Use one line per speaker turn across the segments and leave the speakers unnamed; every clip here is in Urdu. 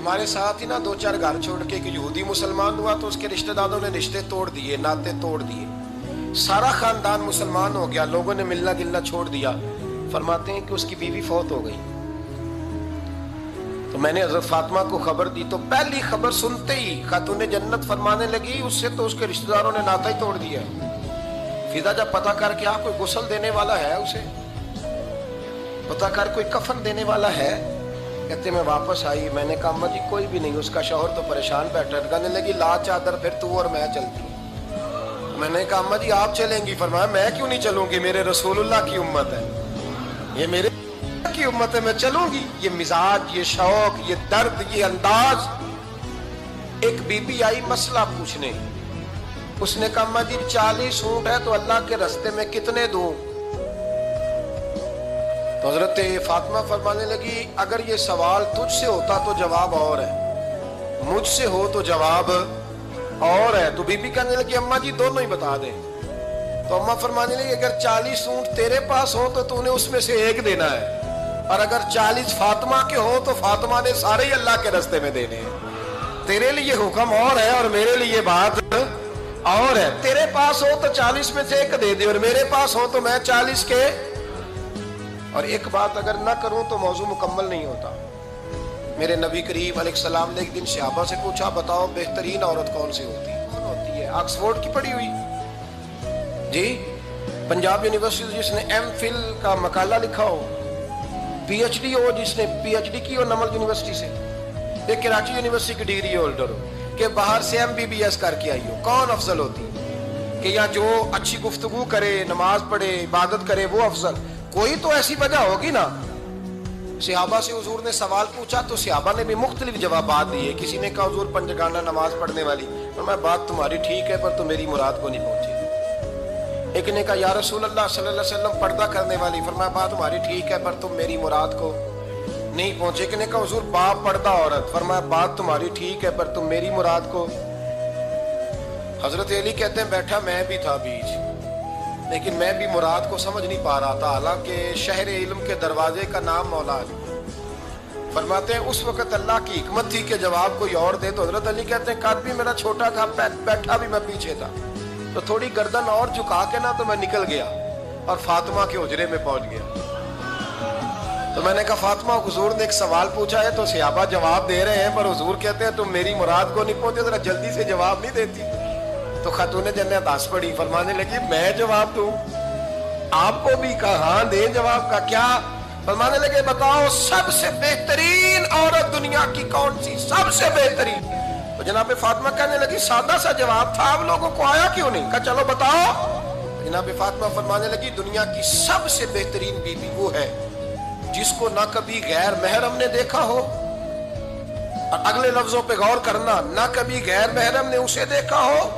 ہمارے ساتھ ہی نا دو چار گھر چھوڑ کے ایک یہودی مسلمان ہوا تو اس کے رشتہ داروں نے رشتے توڑ دیے، ناطے توڑ دیے، سارا خاندان مسلمان ہو گیا، لوگوں نے ملنا گلنا چھوڑ دیا۔ فرماتے ہیں کہ اس کی بیوی فوت ہو گئی، تو میں نے حضرت فاطمہ کو خبر دی، تو پہلی خبر سنتے ہی خاتون جنت فرمانے لگی اس سے تو اس کے رشتہ داروں نے ناطا ہی توڑ دیا ہے۔ فضا جب پتہ کر کے کوئی غسل دینے والا ہے، اسے پتہ کر کوئی کفن دینے والا ہے، کہتے میں واپس آئی، میں نے کہا اماں جی کوئی بھی نہیں، اس کا شوہر تو پریشان بیٹھا ہے۔ کہنے لگی لا چادر پھر تو اور میں چلتی ہوں۔ میں نے کہا اماں جی آپ چلیں گی؟ فرمایا میں کیوں نہیں چلوں گی، میرے رسول اللہ کی امت ہے، یہ میرے کی امت ہے، میں چلوں گی۔ یہ مزاج، یہ شوق، یہ درد، یہ انداز۔ ایک بی بی آئی مسئلہ پوچھنے، اس نے کہا اماں جی 40 اونٹ ہے تو اللہ کے رستے میں کتنے دوں؟ تو حضرت فاطمہ فرمانے لگی اگر یہ سوال تجھ سے ہوتا تو جواب اور ہے، مجھ سے ہو تو جواب اور ہے۔ تو بی بی کہنے لگی اماں جی دونوں ہی بتا دیں۔ تو اماں فرمانے لگی اگر 40 اونٹ تیرے پاس ہو تو تو نے اس میں سے ایک دینا ہے، اور اگر 40 فاطمہ کے ہو تو فاطمہ نے سارے ہی اللہ کے رستے میں دینے ہیں۔ تیرے لیے حکم اور ہے اور میرے لیے بات اور ہے۔ تیرے پاس ہو تو 40 میں سے ایک دے دے، اور میرے پاس ہو تو میں 40 کے۔ اور ایک بات اگر نہ کروں تو موضوع مکمل نہیں ہوتا۔ میرے نبی کریم علیہ السلام نے ایک دن صحابہ سے پوچھا بتاؤ بہترین عورت کون سی ہوتی ہے؟ کون ہوتی ہے؟ آکسفورڈ کی پڑھی ہوئی جی، پنجاب یونیورسٹی جس نے ایم فل کا مقالہ لکھا ہو، پی ایچ ڈی ہو جس نے پی ایچ ڈی کی ہو نمل یونیورسٹی سے، ایک کراچی یونیورسٹی کی ڈگری ہولڈر ہو، کہ باہر سے ایم بی بی ایس کر کے آئی ہو، کون افضل ہوتی؟ کہ یا جو اچھی گفتگو کرے، نماز پڑھے، عبادت کرے، وہ افضل؟ کوئی تو ایسی وجہ ہوگی نا۔ صحابہ سے حضور نے سوال پوچھا تو صحابہ نے بھی مختلف جوابات دیے۔ کسی نے کہا حضور پنجگانہ نماز پڑھنے والی، فرمایا بات تمہاری ٹھیک ہے پر تو میری مراد کو نہیں پہنچی۔ ایک نے کہا یا رسول اللہ صلی اللہ علیہ وسلم پردہ کرنے والی، فرمایا بات تمہاری ٹھیک ہے پر تم میری مراد کو نہیں پہنچے۔ ایک نے کہا حضور باپ پردہ عورت، فرمایا بات تمہاری ٹھیک ہے پر تم میری مراد کو۔ حضرت علی کہتے ہیں بیٹھا میں بھی تھا بیچ، لیکن میں بھی مراد کو سمجھ نہیں پا رہا تھا، حالانکہ شہر علم کے دروازے کا نام مولا علی۔ فرماتے ہیں اس وقت اللہ کی حکمت تھی کہ جواب کوئی اور دے، تو حضرت علی کہتے ہیں قد بھی میرا چھوٹا تھا، بیٹھا بھی میں پیچھے تھا، تو تھوڑی گردن اور جھکا کے نا تو میں نکل گیا اور فاطمہ کے حجرے میں پہنچ گیا۔ تو میں نے کہا فاطمہ حضور نے ایک سوال پوچھا ہے تو صحابہ جواب دے رہے ہیں، پر حضور کہتے ہیں تم میری مراد کو نہیں پہنچے، ذرا جلدی سے جواب نہیں دیتی؟ تو خاتون جنت ہنس پڑی، فرمانے لگی میں جواب دوں؟ آپ کو بھی کہا ہاں دیں جواب کا کیا؟ فرمانے لگے بتاؤ سب سے بہترین عورت دنیا کی کون سی، سب سے بہترین؟ تو جناب فاطمہ کہنے لگی سادہ سا جواب تھا، آپ لوگوں کو آیا کیوں نہیں؟ کہا چلو بتاؤ۔ جناب فاطمہ فرمانے لگی دنیا کی سب سے بہترین بیوی وہ ہے جس کو نہ کبھی غیر محرم نے دیکھا ہو، اور اگلے لفظوں پہ غور کرنا، نہ کبھی غیر محرم نے اسے دیکھا ہو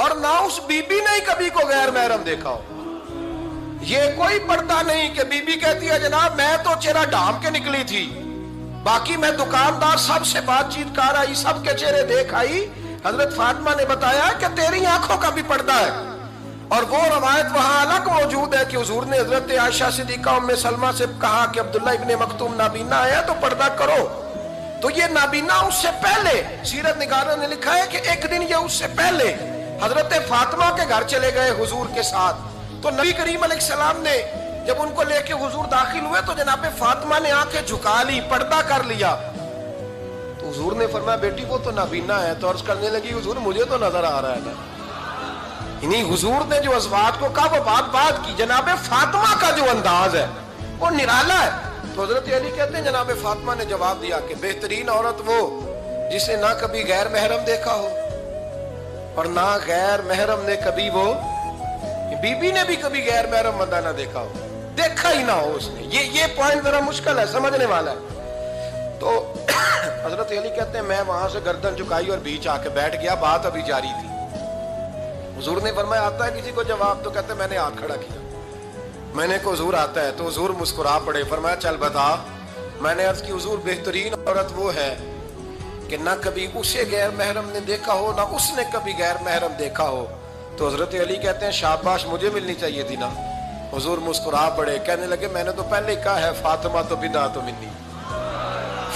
اور نہ اس بی بی نے کبھی کو غیر محرم دیکھا ہو۔ یہ کوئی پردہ نہیں کہ بی بی کہتی ہے جناب میں تو چہرہ ڈھام کے نکلی تھی، باقی میں دکاندار سب سے بات چیت کر آئی، سب کے چہرے دیکھ آئی۔ حضرت فاطمہ نے بتایا کہ تیری آنکھوں کا بھی پردہ ہے، اور وہ روایت وہاں الگ موجود ہے کہ حضور نے حضرت عائشہ صدیقہ ام سلمہ سے کہا کہ عبداللہ ابن مکتوم نابینا ہے تو پردہ کرو۔ تو یہ نابینا اس سے پہلے سیرت نگاروں نے لکھا ہے کہ ایک دن یہ اس سے پہلے حضرت فاطمہ کے گھر چلے گئے حضور کے ساتھ، تو نبی کریم علیہ السلام نے جب ان کو لے کے حضور داخل ہوئے تو جناب فاطمہ نے آنکھیں جھکا لی، پردہ کر لیا۔ تو حضور نے فرمایا بیٹی وہ تو نابینا ہے، تو عرض کرنے لگی حضور مجھے تو نظر آ رہا ہے نا۔ یعنی حضور نے جو ازواج کو کہا وہ بات کی، جناب فاطمہ کا جو انداز ہے وہ نرالا ہے۔ تو حضرت علی کہتے ہیں جناب فاطمہ نے جواب دیا کہ بہترین عورت وہ جسے نہ کبھی غیر محرم دیکھا ہو اور نہ غیر محرم نے کبھی، وہ بی بی نے بھی کبھی غیر محرم بندہ نہ دیکھا ہو، دیکھا ہی نہ ہو اس نے۔ یہ پوائنٹ ذرا مشکل ہے، سمجھنے والا ہے۔ تو حضرت علی کہتے ہیں میں وہاں سے گردن جھکائی اور بیچ آ کے بیٹھ گیا، بات ابھی جاری تھی۔ حضور نے فرمایا آتا ہے کسی کو جواب؟ تو کہتے ہیں میں نے ہاتھ کھڑا کیا، میں نے کو حضور آتا ہے؟ تو حضور مسکرا پڑے، فرمایا چل بتا۔ میں نے عرض کی حضور بہترین عورت وہ ہے کہ نہ کبھی اسے غیر محرم نے دیکھا ہو نہ اس نے کبھی غیر محرم دیکھا ہو۔ تو حضرت علی کہتے ہیں شاباش مجھے ملنی چاہیے تھی نا۔ حضور مسکرا پڑے، کہنے لگے میں نے تو پہلے کہا ہے فاطمہ تو بدا تو منی،